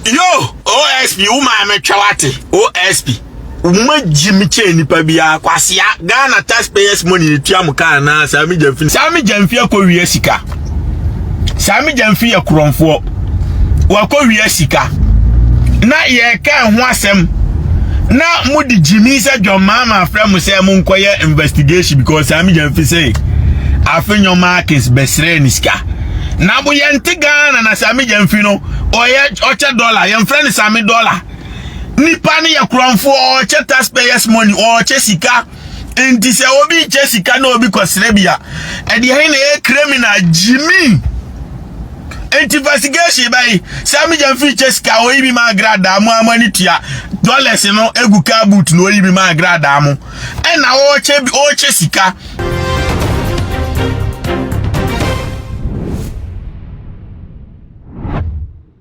Yo, OSP, me chawate. OSP. Uma Jimmy Chain Pabia, Kwasia, Ghana taxpayers money, Tiamuka, na Sami Jamfi. Sami Jamfia Korea Sika. Sami Jamfia Kromfo. Wakoria Sika. Na ye can wasem. Na mudi Jimmy said your mama from say Munkoya investigation because Sami Jamfi say I think your mark is best niska. Na buyanti Ghana na Sami Jamfi no oye $1 your friend is Sami $1. Nipa ni ya Kromfo or taxpayers money or Chesika enti se obi Chesika no obi kwasrebia e de hen e criminal Jimmy enti investigation by Sami Jamfi Chesika o ibi ma grada mu amani tua dollars no egu ka boot no ibi ma grada mu e na o Chesika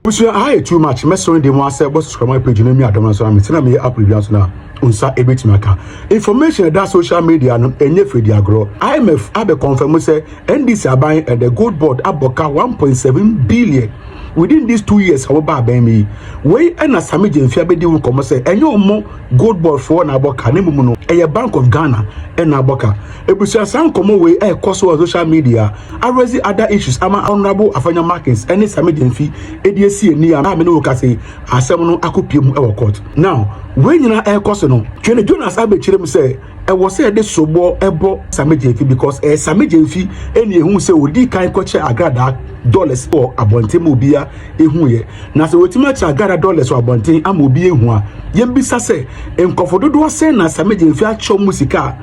I too much. Messing the one said, "What's my page? You know me, I don't know. So I'm telling me up reviews now. Unsa ebit maka information that social media no enye fedi agro. IMF abe confirm say NDC are buying and the gold board aboka 1.7 billion within these 2 years. How about me? We and as Sami Jamfi abedi won come say enye omo gold board for na aboka ne mumu no eye Bank of Ghana and aboka. Ebusia san komo we e cost on social media. Arrest other issues ama honorable Afanya Markins any Sami Jamfi EDC ni am me no ka say asem no akopiem e court. Now when you air cost no Twene Jonas abe chirem say e was say this sobo ebo Sami Jamfi because Sami Jamfi eni ehun say odi kan koche agrada dollars or abonten obia ehun ye na say wetima cha agrada dollars or abonten am obi ehun a ye bisa say enkofo dodo say na Sami Jamfi acho musika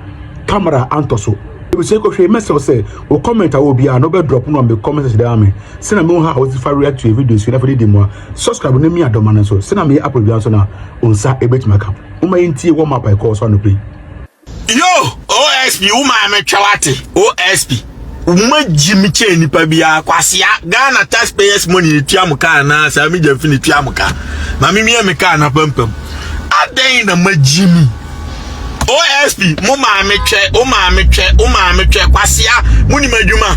camera antoso we say ko hwe message say o comment a obi a no be drop no be comment say da me say na me ha how to react to a video so na for the mo subscribe na me adoma na so say na me upload video so na onsa ebetimaka uma yenti wo map I call so no play. Yo, OSP, me chawate. OSP. Uma Jimmy Chain Pabia, Kwasia, Ghana taxpayers money, Tiamuka, na Sami Jamfi Tiamuka. Mammy me kana pumpum. I dang the Jimmy. OSP, me che, Kwasia, Muni Majuma.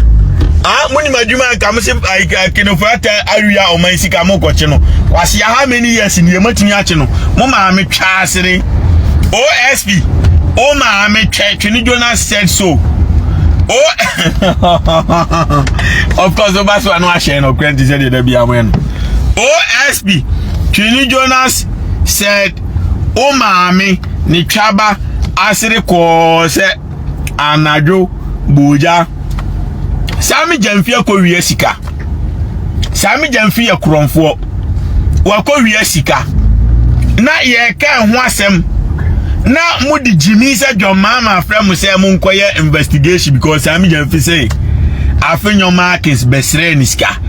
Muni Majuma, Kamasi, I can offer area or my Sikamo Cochino. Kwasia, how many years in the Martiniachino? Me chasing. OSP. Me Twene Jonas said so. Of course, the best one was sharing or credit said it be a win. OSP Twene Jonas said, me ni chaba asiri ko se anajo buja. Sami Jamfi ko wiye sika. Sami Jamfi ya Kromfo. Wa ko wiye sika. Na ye kan ho asem. Na mudi Jimmy said your mama from say Munkoya investigation because Sami Jamfi say I think your mark is best niska.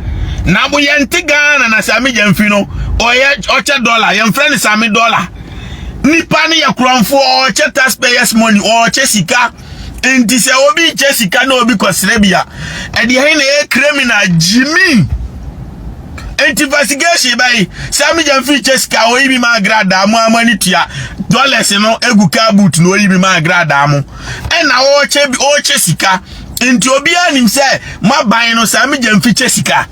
Na buyanti Ghana na Sami Jamfi no oye $1 your friend is Sami $1. Nipa ni ya Kromfo or taxpayers money or Chesika enti se obi Chesika no obi kwasrebia e de hen e criminal Jimmy investigation by Sami Jamfi Chesika o ibi ma grada mu amani tua dollars no egu ka boot no ibi ma grada mu e na o Chesika enti obi anim say ma ban no Sami Jamfi Chesika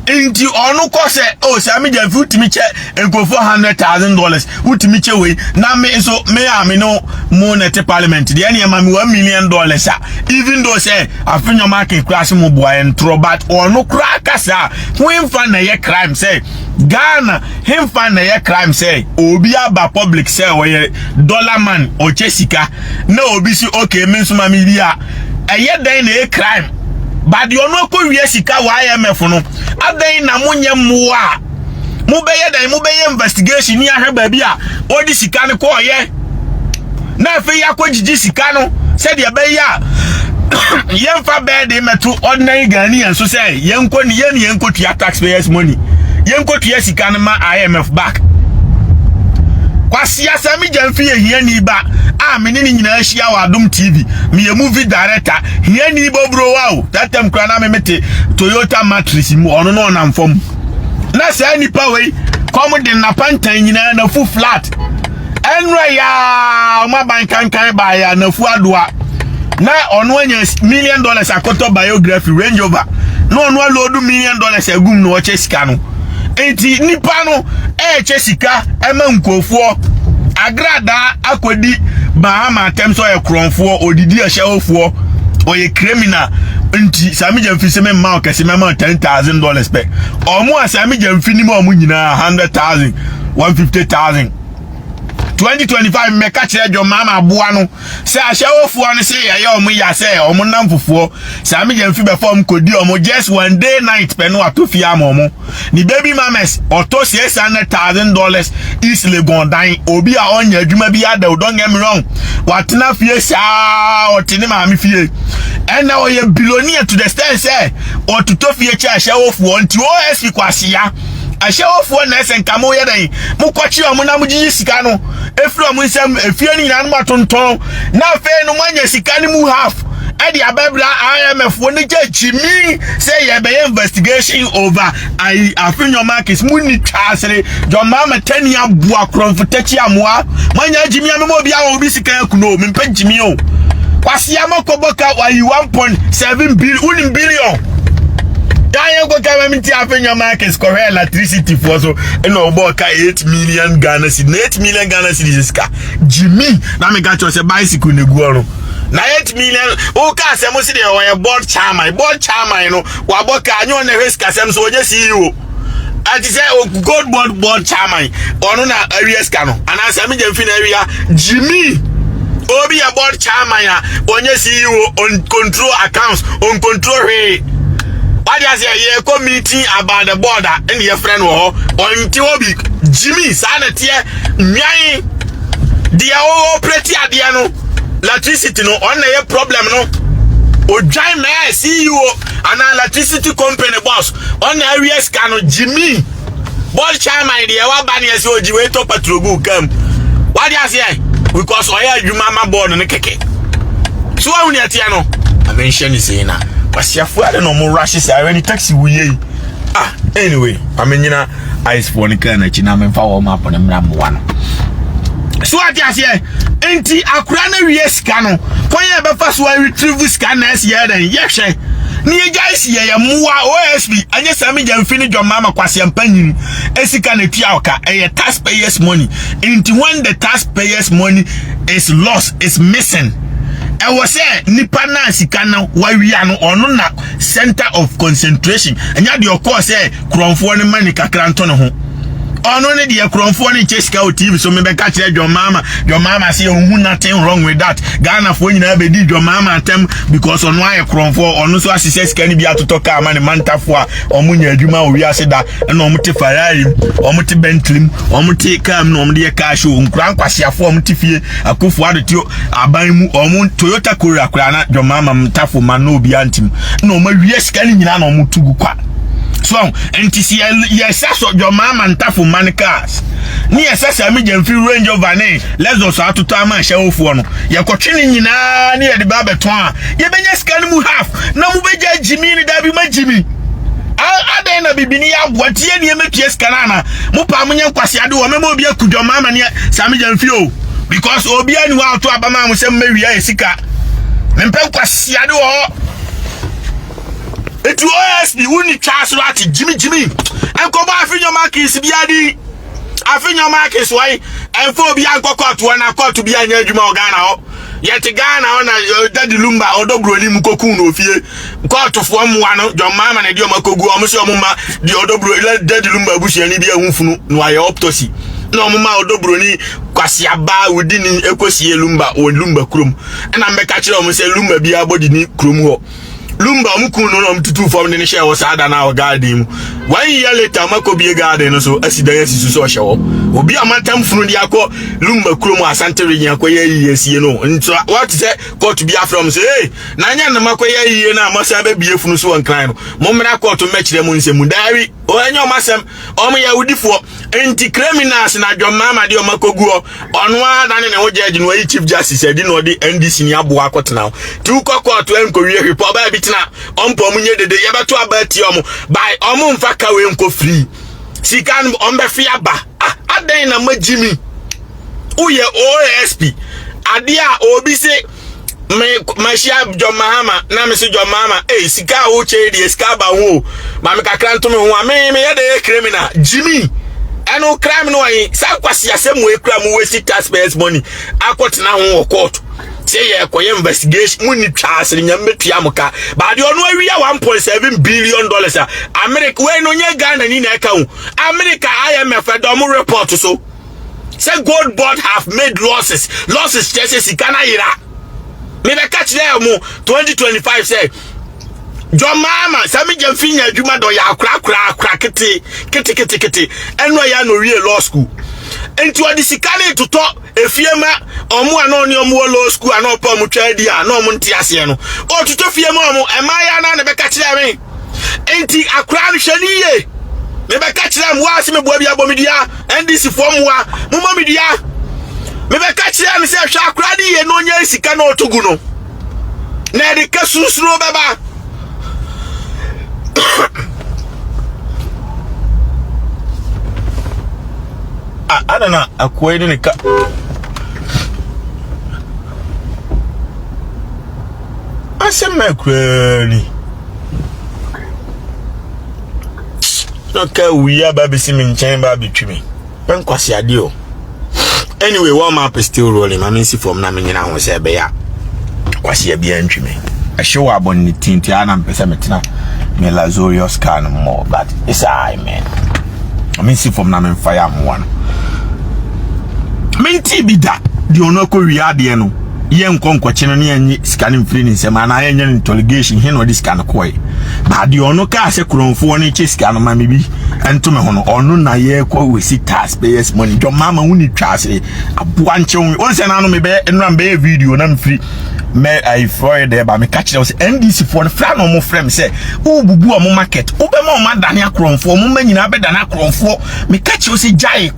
enti onu ko say o Sami Jamfi utimi che enko $400,000 utimi che we na me so me am no mo net parliament de ene ma me $1 million even though say afinyo market crash mo boy entro but onu kra kasa when fan na ye crime say Ghana him fan na ye crime say obi aba public say we dollar man o Chesika na obi si okay me so ma me bia eye den na ye crime but you no ko wie sika IMF no adan na munye muwa mu beye investigation ni ahwe ba bia odi sika ne ko ye na afi ya ko jiji sika no said ye be ya yemfa be de metu ordinary Ghanaian so say yenko tua taxpayers money yenko tua sika ne ma IMF back Kwasia Sami Jamfi ye ni ba me ni nyina ahia wa Adom TV me a movie director here ni bobro wow that time kra na me mete Toyota Matrix mu ono no na mfom na say nipa we come de na pantan nyina na fu flat enra ya ma ban kan ba ya na fu adoa na ono anya $1 million akoto biography Range Rover no ono load $1 million agum no Chesika no enti nipa no sika ema nkofuo agrada akodi Bahama temso ye kronfuo odidi ahyawofuo oye criminal nti Sami Gyamfi se me ma okese me ma $10,000 pe omo Sami Gyamfi ni mo omo nyina 100,000 150,000 2025 meka kire John Mahama aboa no se ahyawofuo no se ye omo ya se omo namfufuo Sami Gyamfi be form kodi omo just one day night pe no atofia amomo ni baby mamas oto $600,000 isle gondan obi a onya adwuma bi ada don't get me wrong watena fie sha otene maami fie ena oye billionaire to the extent say otuto fie cha ahyawofuo nti OSP kwasia ahyawofuo na esen kamo ye dan mukwachi omo na mugyi sika no efiri omo nsem efie ni nyina no matonton na fe no manya sika ni mu half Edi abebla IMF woni Jimmy say ye be investigation over afinyo markets muni twasere John Mahama 10 year bua kronfutachi amoa manya Jimmy amemo obi a obi sika kuno mempe Jimmy o kwasi amakoboka wa 1.7 billion Daya go kama miti afinyo markets correct electricity for so eno oboka 8 million Ghana cedis 8 million Ghana cedis ska Jimmy na me gacho se bicycle neguoro na 8 million o ka se mo si de o board chairman no wa boka anyo na risk asem so oje CEO ati say o gold board chairman onu na area ska no ana Sami Gyamfi na area Jimmy obi a board chairman ya onye CEO on control accounts on control he what you say ye committee about the border and your friend wo on ti obi Jimmy sana tie nyan dia o operate ade no electricity no on na problem no o join me CEO and electricity company boss on na area scan no Jimmy board chairman dia wa ba na so jiwe to patrogu kam what you say because oya adwuma board no keke so awuni atia no I mention is na Pasiafu ade no mo rush say when taxi wuye anyway amenyina ice for nika na chi na memfa wo map na mra mo no so ati ase enti akura na wie sika no koye be fa so retrieve sika na ase ye den ye hwe ni guys ye moa OSP anye Sami Gyamfi ni John Mahama kwase ampanyin esika na tua oka taxpayers money enti when the taxpayers money is lost is missing I was say nipa na sika na wawia no ono na center of concentration anya de okọ say kronfo ne mani kakra nto ne ho ono ne de kronfo ne chesika o TV so me be ka kire John Mahama say nothing wrong with that Ghana fo nyina be di John Mahama atem because ono aye kronfo ono so asise sika ni bi atoto ka ma ne mantafo a omunya adwuma o wi ase da na omuti Ferrari omuti Bentley omuti kam no omde ka show nkran kwasiafo omuti fie akofo adotio aban mu omu Toyota Corolla kura na John Mahama mtafo ma no obi antim na o ma wi sika ni nyina na omutugu kwa so enti yes so John Mahama ntafo man cars ni yes Sami Gyamfi Range Rover ne let's so atoto ama hyawofuo no ye kotwe nyina ni ye de ba beton a ye benya sika ni mu half na mu beja Jimmy ni da bi ma Jimmy ade na bibini ya boatie ni emetua sika na mu pa munye nkwase ade wo mema obi aku John Mahama ne Sami Gyamfi o because obi ani wa to abama mu sem mawia esika mempe nkwase ade wo etu OSP wuni twasro ati Jimmy enkoba afinyo markets biadi afinyo markets wai enfo obi ankokọ to na court bi anya adwuma Ghana ho yet Ghana ho na Daddy Lumba odobroni mu koku no ofie court fo mwa no John Mahama na di omakogu omusi omuma di odobro Daddy Lumba busuani bi ahunfunu no aye optosi na omuma odobroni kwase aba wudini ekosie Lumba o Lumba krom na mbeka kire omu se Lumba bi abodi ni krom ho Lumba mukunu no mtutu form ne share was ada na o garden 1 year later makobie garden so asida yesi so hyewo obi amatam funu dia akọ Lumba krom asante renya akoye yiyesie no nto what say court bia from say hey na nya na makoye yiye na amasa ba bie funu so wankran no momra court mechire mu nsemu dari o anya omasem o me yahudifo enti criminals na John Mahama de o makogu ono ada ne ho judge no yi chief justice edi no di NDC ni abo akotena tu court enkowie report ba bi na ompo munye dede yebeto abati omo by omo mfa kawe nko free sikan ombe fia ba aden na Jimmy uye OSP adia obi se me shia John Mahama na me se John Mahama sika o che di sika ba ho ma me kakra nto me ho me ye de criminal Jimmy eno crime no yi sa kwase asem we kra mu waste taxpayers money akotena ho court say ye koye investigation muni twasere nyambetua muka ba de ono awia 1.7 billion dollars America we no nye Ghana ni na eka hu America IMF do report so say gold board have made losses just sikana ira me be catch them 2025 say John Mama sami jamfinya adwuma do ya kra kete eno ya no wie law school enti odi sikane to efiema omu ano ni omu law school ano pa mu twadi a no mu nti ase no o tuto fiema omu emaya na be catch them enti akra no hwaniye me be catch them wa se me bua bia bomidia NDC formwa mu momidia me be catch them se hwa akra di ye no nya sika na otogu no na de kasusuro baba I don't know. I quite in a cut. I said, my query. Okay, we are baby simming chamber between me. When quasi adio. Anyway, warm up is still rolling. I mean, see from Naming and I was a bear. Quasi a beer me. I show up on the Tintiana and Pesametina. Me Lazorius can more, but it's I man. I mean, see from Namin Fire one. Menti bi da di ono ko wi ade no ye nkonkwache no ne anyi scanning free ni sema na anya interrogation he no di scan ko e ba di ono ka se kronfo no che scan ma me bi ento me hono ono na ye ko we si taxpayers money jo mama hu ni twase aboa nche won se na no me be enra be video na me free me I for there ba me catch them say NDC for the flan no mo frame say u bubu o mo market u be ma o ma dane akronfo mo ma nyina be dane akronfo me catch you say jai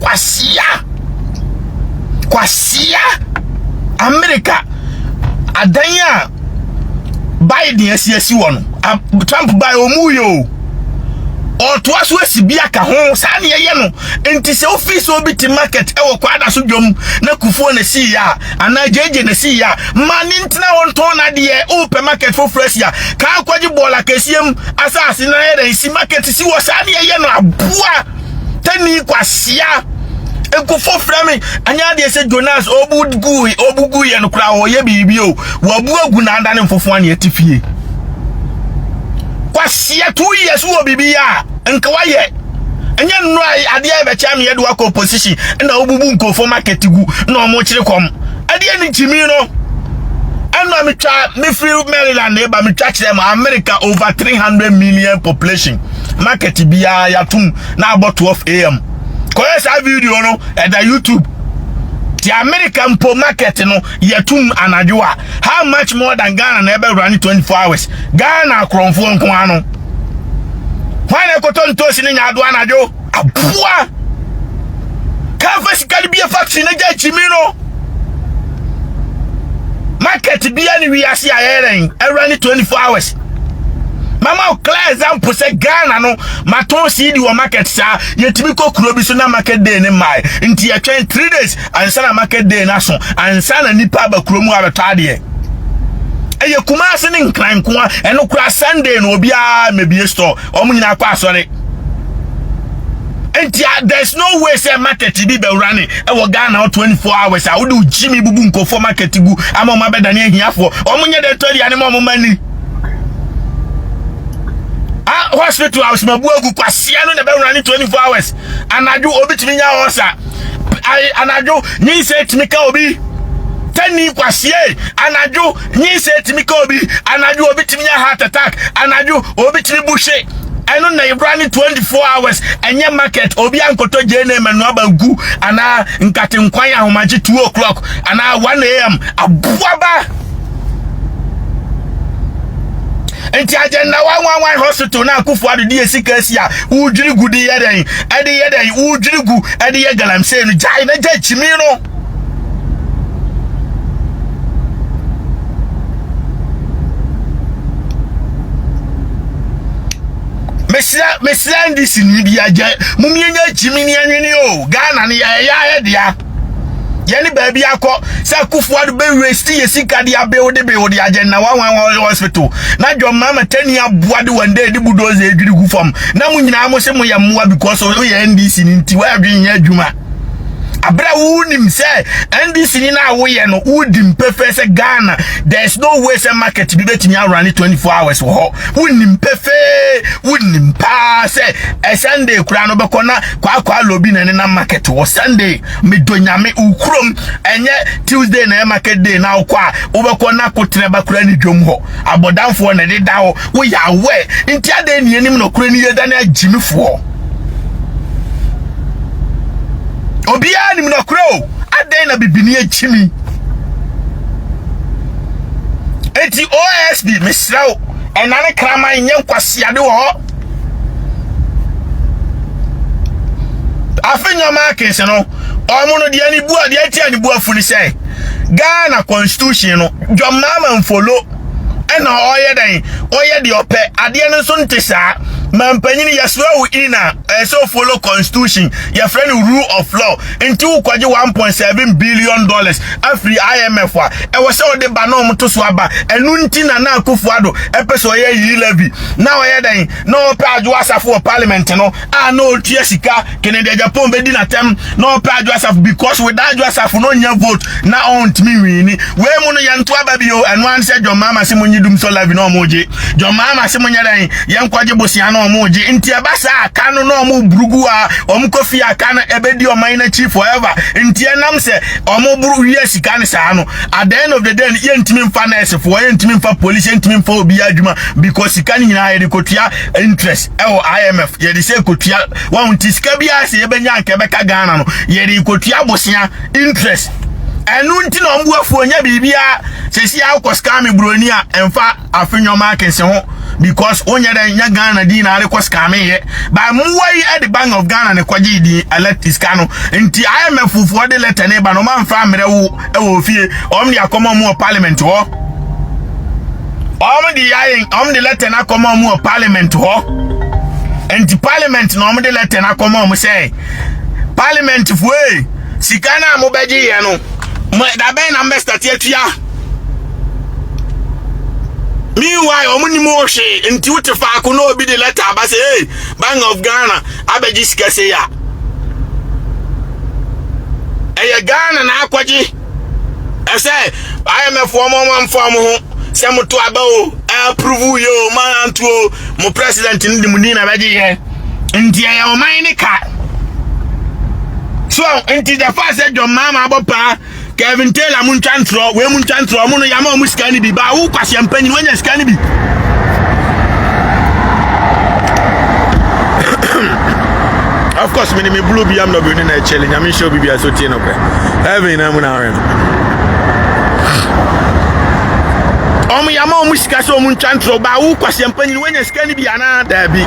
kwasia America adanya Biden asiasi wono Trump buy omuyo o to aso asibia ka ho sa ne ye no enti se office obi ti market e wo kwada so dwom na kufuo na si ya ana jeje na si ya mani ntina won ton na de o pe market for fresh ya ka kwaji bola kasiem asase na ye si market si wo sa ne ye no aboa tani kwasia ekufo frame anya de se Jonas obugu ye no kra ho ye bibi o wo bu agu na anda ne mfofo an ye tifie kwasia 2 years wo bibi ya nka waye anya no ade e be cha me ye de wa opposition na obubu nkofo market gu na omo kire kom ade ni jimi no eno me twa me free Maryland e ba me twa kire ma America over 300 million population market bia ya tum na about 12 am koye sa video no e da YouTube the American po market no yetum anadwoa how much more than Ghana na ebe run 24 hours Ghana kronfo nko ano wane koto ntosi ni nyado anadwo abua kafa sikali bia factory na ja chimino market bia ni wi ase ayeren e run 24 hours mama clear example say Ghana no maton si di wo market sa yetimi kokuro bi so na market day ne mai nti ya twen 3 days ansa na market day na so ansa na nipa ba kuro mu abetade eye Kumasi ni nkran ko eno kura Sunday no obi a mebie store omu nyina kwa asore nti there's no way say market bi be running e wo Ghana 24 hours a wo do jimi bubu nkofo market gu ama ma beda ne ahiafo omu nye de tori ane mo mani hospital house mabuagu kwasia no na be run 24 hours anaju obi timi nya hosa anaju nyi se timi ka obi tani kwasie anaju nyi se timi ka obi anaju obi timi nya heart attack anaju obi timi bushe eno na run 24 hours enye market obi ankoto jene menu abagu ana nkate nkwan ahomaje 2 o'clock ana 1 am abuaba enti agenda 111 hospital na akufu adu die sikasi a ujiri gu di yeden ujiri gu edi ye galamse no jai na ja chimi no mesra ndisi ni bia ja mumienya chimi ni anwini o Ghana ni ya dia Yeni baby akọ say Kufuor be waste yesika dia build the agenda one hospital na John Mama 10 year boade one day di budoze edwiri gu fam na mu nyina mo se mo ya mmoa because of your NDC ni nti wa adwen ya adwuma abra wunim say NDC ni na wo ye no udim pefe say Ghana there's no way say market bi betimi run 24 hours wo ho wunim pefe wunim pa say Sunday kura no beko na kwa lobi na market wo Sunday me donyame ukrom enye Tuesday na market day na kwa wo beko na kotre ba kura ni dwom ho abodanfo na de da ho wo ya we nti ade ni enim no kura ni yeda na agimifo Obia ni mnokro adai na bibini achimi eti OSD misraw enane krama nyen kwasiade wo afenya markets no omuno de ani bua de ati ani bua funi say Ghana constitution no John Mama mfolo ena oye de ope ade no so ntesa mampanyini yaswewu ina so follow constitution your friend rule of law into kwaje 1.7 billion dollars afri IMF wa e wo se ode ba na omto so aba enu nti na Kufuor epeso ye yi levy na oye dan na ope aju asafo parliament no na otua sika Kennedy Japan be di na tem na ope aju asafo because without aju asafo no nya vote na on timi wini we mu no yanto aba bi o enu an se John Mama se monyidum so levy na omoje John Mama se monyadan yen kwaje bosiano omoje nti abasa akano no omo brugu a omo kofi akano ebedi oman na chief forever nti enam se omo buru wie sika ne saa no at the end of the day ye ntimi mfa nurse for ye ntimi mfa police ntimi mfa obi adwuma because sika ni nyina ye de kotua interest IMF ye de se kotua wa nti sika bia se ye benya nke beka Ghana no ye de kotua bosia interest enu nti na omo afu onya bibia sesi akọ scam broni a emfa afenyo market se ho because onya da nya Ghana di na rekọ scam ye ba muwai at the Bank of Ghana ne kwaji di elect scano nti IMF for the letter ne ba no man fa mre wo fie omni akoma mu parliament ho omni letter na akoma mu parliament ho nti parliament no omni letter na akoma mu say parliament fuwe sikana mo beji ye no da ben na mbesta tietia meanwhile omuni mo hwe nti wote fa ko no obi de letter aba say hey Bank of Ghana abeji sika say ya eye Ghana na akwaji e say IMF wo form ho se moto aba o approve yo man anto mo president ndi mu ni na beji ye nti eye o man ni ka so nti the first John Mama abopa Kevin Taylor munchantro we munchantro muno yama muskani bi ba wo kwase ampanyi wanya skani bi of course me blue bi am no bi na challenge am show bi so tie no kwe heaven na muna ren yama muska so munchantro ba wo kwase ampanyi wanya skani bi ana da bi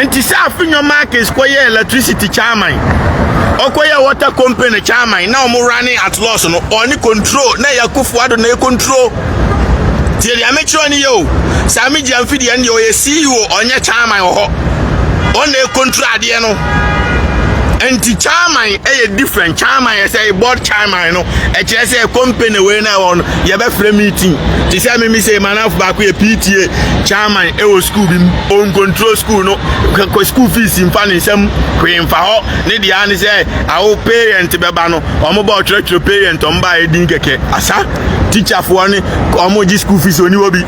Enti sa finyo markets koye electricity chairman okoye water company chairman na omo running at loss no oni control na ya Kufuor na control tie ya metro ni yo Sami Jamfidi and yo CEO onye chairman ho on na control ade no enti chairman different chairman say board chairman no e kire say company we na won ye be free meeting ti say me say manaf ba ko e PTA chairman wo school bi on control school no ko school fees in fan nsem ko en fa ho ne dia ne say awo parent be ba no omo ba church parent on ba edin keke asa teacher for ni omo ji school fees oni wo bi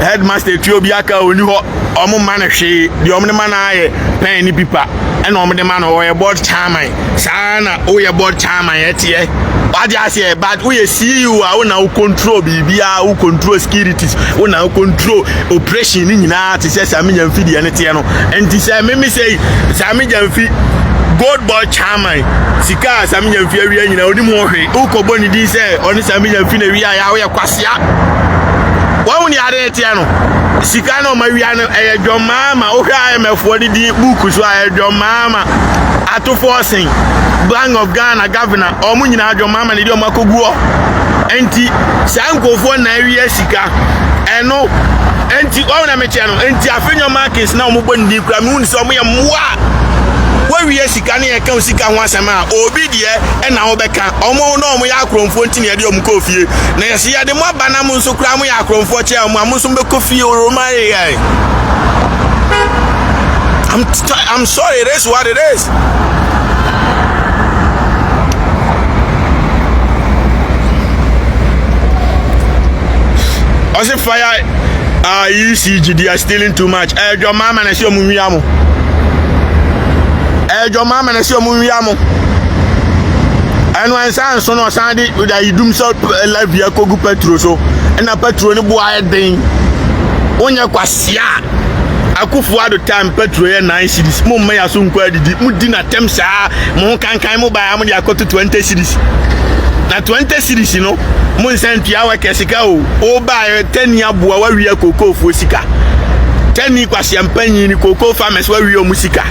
headmaster Ethiopia aka oni ho omo man hwe di omo ne man aye pen ni pipa and omo de man o ye board chairman sana o ye board chairman etie wadia say but we CEO a na o control bibia o control securities o na o control operation ni nyina te say Sami Jamfidi ene tie no enti say me say Sami Jamfi gold board chairman sika Sami Jamfi awia nyina oni mo hwe o ko boni di say oni Sami Jamfi na wia ya o ye kwasea Wawuni ade tie no sika no mawia no eye John Mama o hwa IMF wodi di book so eye John Mama ato forcing Bank of Ghana governor omu nyina John Mama ne di o makoguo enti sankofo na awie sika eno enti o na me che no enti afenyo markets na omo bondi kura me hu so omo ye mwa we sika ne yeka sika ho asema obi de e na wo beka omo no omo ya akromfo nti ne de omo kofie na yesi ya de mo bana mo nso kura mo ya akromfo che omo nso be kofie oroma ye I'm sorry, it is what it is. I say fire UCG, they are stealing too much. Your mama and I see your mumiamo. Your mama and I see your mumiamo. And when I son or Sandy, you do so live via Kogu Petro, so and a petrol in the boy thing. On your quasia. Akufuado time petrol 9 cities. Mo me asun kwa didi. Mu di na tem saa. Mo kan mo ba am dia ko to 20 cities. Na 20 cities no. Mo nsenti awa kesika o. O ba 10 ya bua wa wiya koko fu sika. 10 kwa champagne ni koko farmers wa wiya musika.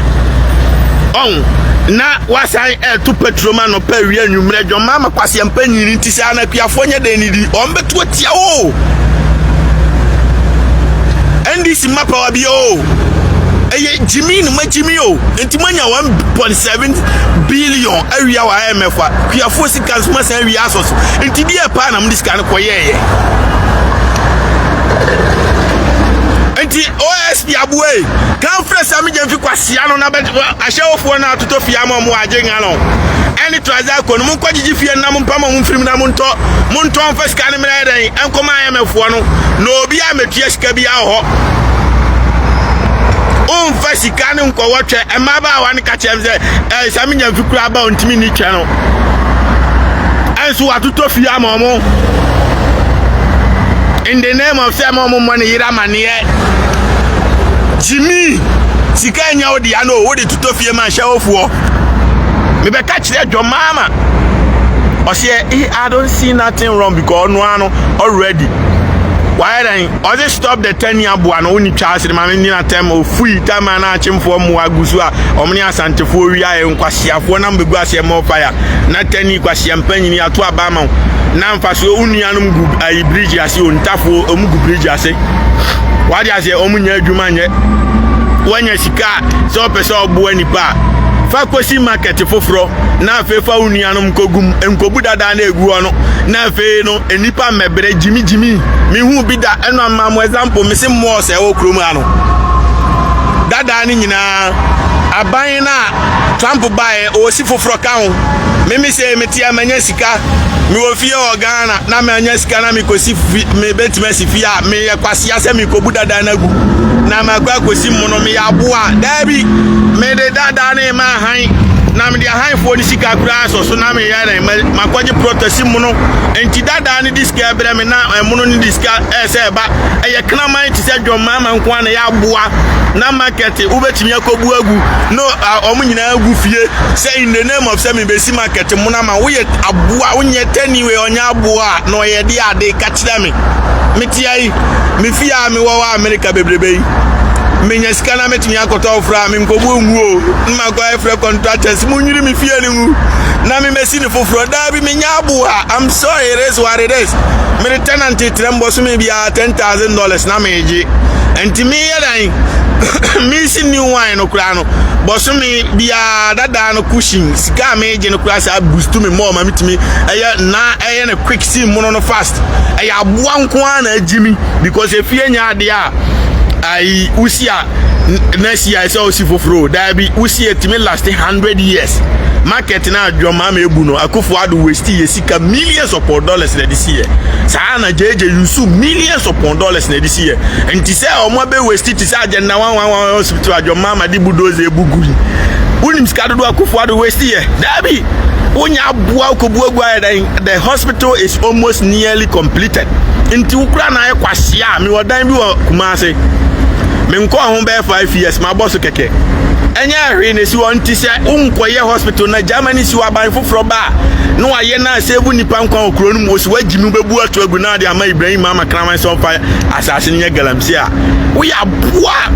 On na wasan to petrol man no pa wiya nwumre dwo mama kwa champagne ni ti sa na kuafo nya de ni di. On beto tia o. And this map will be Jimmy no Jimmy o enti manya 1.7 billion area wa IMF we are forcing consumers and we asos enti dia pa na this kan koye enti OSP abuwe kan fresh am jemfi kwasia no na be ahyewofo na atoto fia ma mo agenga no any transaction mo kwagigi fie na mo pama mo mfirim na mo nto first kan me na den enkoma IMF no na obi a metua sika bi aho fasika ne nko wotwe emaba wa ne ka chem se sami nyam fikura ba ontimi ni twa no anso atoto fie amomo in the name of some money yira mane Jimmy sika nya odi ya no wo de toto fie ma hyewofuo me be ka kire dwo mama o say I don't see nothing wrong because no ano already. Why then? Or they stop the 10-year boy and only charge the man in a time of free time and a chim for Muagusua, Omnia Santa Furia, and Quasia, for number Guasia more fire. Not 10 years champagne near to Abama. Now for so unianum group, a bridge as you Tafu, Omugu bridge, I say. Why does your Omunia Jumanya? When you see car, so person boy any bar. Fakosi market foforo na fefa unianum kogum enkobuda da na eguono na fe no enipa mebre jimi mi hu bi da eno amamo example mi se mo se wo krom ano dada ni nyina aban na Trump bae o si foforo ka ho mi se metia manya sika mi wo fie o Ghana na manya sika na mi kosi mi betima si fie a mi yakwase ase mi kobuda da na gu na magwa kosi mono mi yaboa dabi me de dada ne ma han na me de han fo ni sika kura so na me ya na makwaje protest mu no enti dada ne diska bere me na mu no ni diska se ba eye kana man ti se dwo mama nko na ya boa na market ubetimi akobu agu no omu nyina agu fie say in the name of say me be si market mu na ma wo ye aboa wonye taniwe onya aboa no ye de ade ka kire me metiai me fia me wo wa America bebrebe menya sika na metimi akoto ofra me nkobu nwu o ma kwa efra contractors munyiri me fie ni nwu na me mesi ni foforo da bi menya aboa I'm sorry it is what it is me tenant trembo so me bia $10,000 na meji enti me yedan me si new wine no kura no boso me bia dada no cushion sika meji no kura sa boost me more ma metimi eye na eye na quick see mu no fast eye aboa nko na ajimi because efie nya ade a ai usia next year so si foforo da bi usia timi last 100 years market na adwoma ma ebu no Akufo-Addo waste yesika millions of dollars na this year saa na jeje yusu millions of dollars na this year enti say omo be waste ti say agenda 111 hospital adwoma ma di budoze ebuguri unim ska do Akufo-Addo waste year da bi onya aboa okobuagu the hospital is almost nearly completed enti ukura na akwahia me wodan bi wo Kumase me nko ho be 5 years ma boss keke enya hwe ne si won ti se unkoye hospital na Germany si wa ban foforo ba no aye na sebu nipa nkwa okro no mo si wagimi bebu atu agu na de ama Ibrahim ama kraman so fa asase nye galamsi a wo ya boa